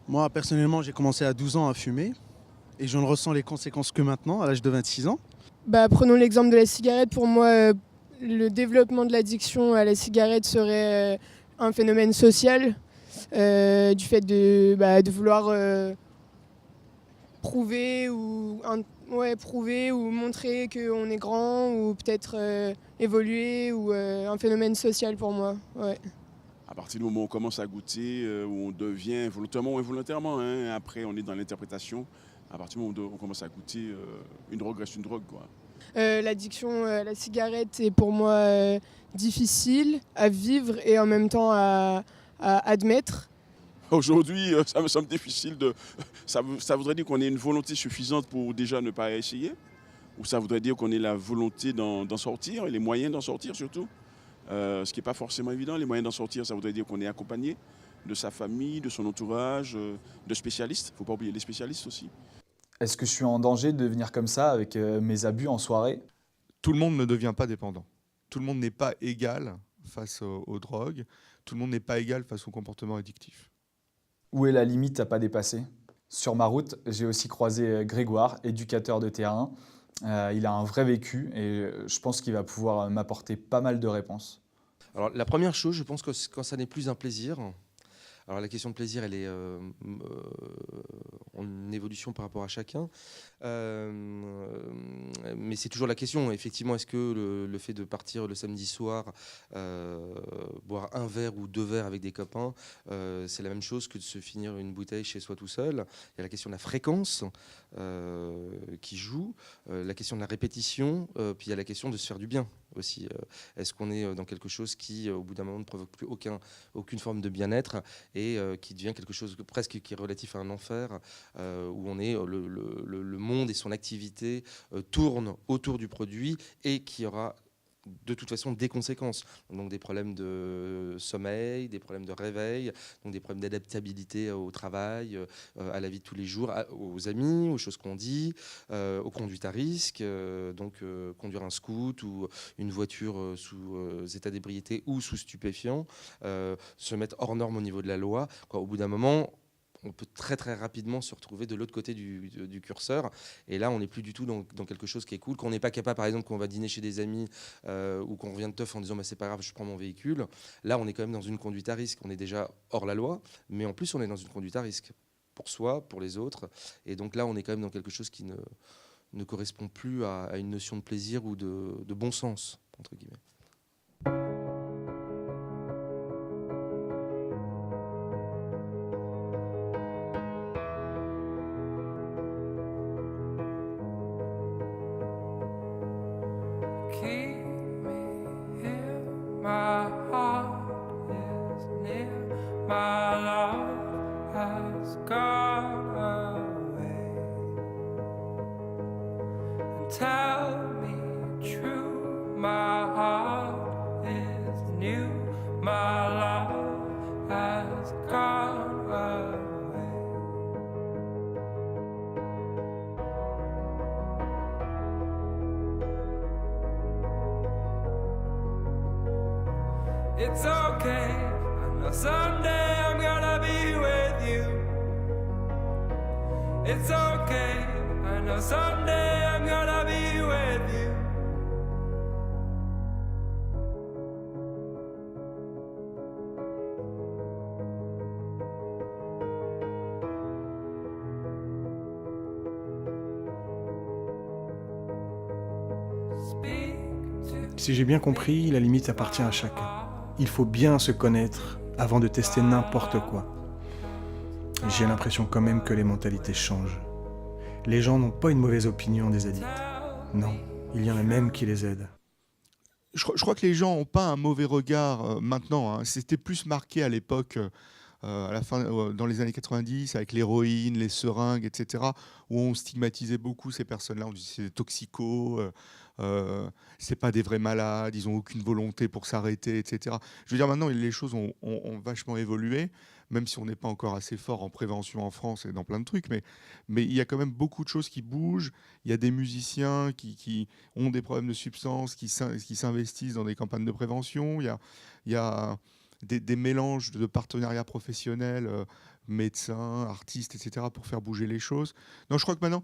Moi, personnellement, j'ai commencé à 12 ans à fumer et je ne ressens les conséquences que maintenant, à l'âge de 26 ans. Prenons l'exemple de la cigarette. Pour moi, le développement de l'addiction à la cigarette serait un phénomène social, du fait de vouloir prouver prouver ou montrer qu'on est grand ou peut-être évoluer ou un phénomène social pour moi. Ouais. À partir du moment où on commence à goûter, où on devient volontairement ou involontairement, hein, après on est dans l'interprétation, à partir du moment où on commence à goûter, une drogue reste une drogue, quoi. L'addiction à la cigarette est pour moi difficile à vivre et en même temps à admettre. Aujourd'hui, ça me semble difficile de... Ça voudrait dire qu'on ait une volonté suffisante pour déjà ne pas essayer, ou ça voudrait dire qu'on ait la volonté d'en sortir, et les moyens d'en sortir surtout. Ce qui n'est pas forcément évident. Les moyens d'en sortir, ça voudrait dire qu'on est accompagné de sa famille, de son entourage, de spécialistes. Il ne faut pas oublier les spécialistes aussi. Est-ce que je suis en danger de devenir comme ça avec mes abus en soirée? Tout le monde ne devient pas dépendant. Tout le monde n'est pas égal face aux drogues. Tout le monde n'est pas égal face au comportement addictif. Où est la limite à pas dépasser? Sur ma route, j'ai aussi croisé Grégoire, éducateur de terrain. Il a un vrai vécu et je pense qu'il va pouvoir m'apporter pas mal de réponses. Alors la première chose, je pense que quand ça n'est plus un plaisir, alors la question de plaisir, elle est en évolution par rapport à chacun. Mais c'est toujours la question, effectivement, est-ce que le fait de partir le samedi soir, boire un verre ou deux verres avec des copains, c'est la même chose que de se finir une bouteille chez soi tout seul. Il y a la question de la fréquence qui joue, la question de la répétition, puis il y a la question de se faire du bien aussi. Est-ce qu'on est dans quelque chose qui, au bout d'un moment, ne provoque plus aucune forme de bien-être et qui devient quelque chose presque qui est relatif à un enfer, où on est le monde et son activité tournent autour du produit et qui aura de toute façon des conséquences, donc des problèmes de sommeil, des problèmes de réveil, donc des problèmes d'adaptabilité au travail, à la vie de tous les jours, aux amis, aux choses qu'on dit, aux conduites à risque, conduire un scoot ou une voiture sous état d'ébriété ou sous stupéfiant, se mettre hors norme au niveau de la loi, quoi. Au bout d'un moment, on peut très très rapidement se retrouver de l'autre côté du curseur. Et là, on n'est plus du tout dans quelque chose qui est cool. Qu'on n'est pas capable, par exemple, qu'on va dîner chez des amis ou qu'on revient de teuf en disant bah, c'est pas grave, je prends mon véhicule. Là, on est quand même dans une conduite à risque. On est déjà hors la loi, mais en plus, on est dans une conduite à risque pour soi, pour les autres. Et donc là, on est quand même dans quelque chose qui ne correspond plus à une notion de plaisir ou de bon sens, entre guillemets. It's okay, I know someday I'm gonna be with you. It's okay, I know someday I'm gonna be with you. Si j'ai bien compris, la limite appartient à chacun. Il faut bien se connaître avant de tester n'importe quoi. J'ai l'impression quand même que les mentalités changent. Les gens n'ont pas une mauvaise opinion des addicts. Non, il y en a même qui les aident. Je crois que les gens n'ont pas un mauvais regard maintenant, hein. C'était plus marqué à l'époque, à la fin, dans les années 90, avec l'héroïne, les seringues, etc., où on stigmatisait beaucoup ces personnes-là. On disait c'est des toxicos, c'est pas des vrais malades, ils n'ont aucune volonté pour s'arrêter, etc. Je veux dire, maintenant, les choses ont vachement évolué, même si on n'est pas encore assez fort en prévention en France et dans plein de trucs, mais il y a quand même beaucoup de choses qui bougent. Il y a des musiciens qui ont des problèmes de substances, qui s'investissent dans des campagnes de prévention. Il y a des mélanges de partenariats professionnels, médecins, artistes, etc., pour faire bouger les choses. Non, je crois que maintenant,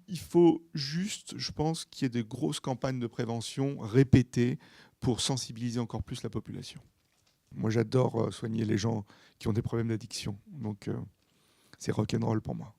il faut juste, je pense, qu'il y ait des grosses campagnes de prévention répétées pour sensibiliser encore plus la population. Moi, j'adore soigner les gens qui ont des problèmes d'addiction. Donc, c'est rock'n'roll pour moi.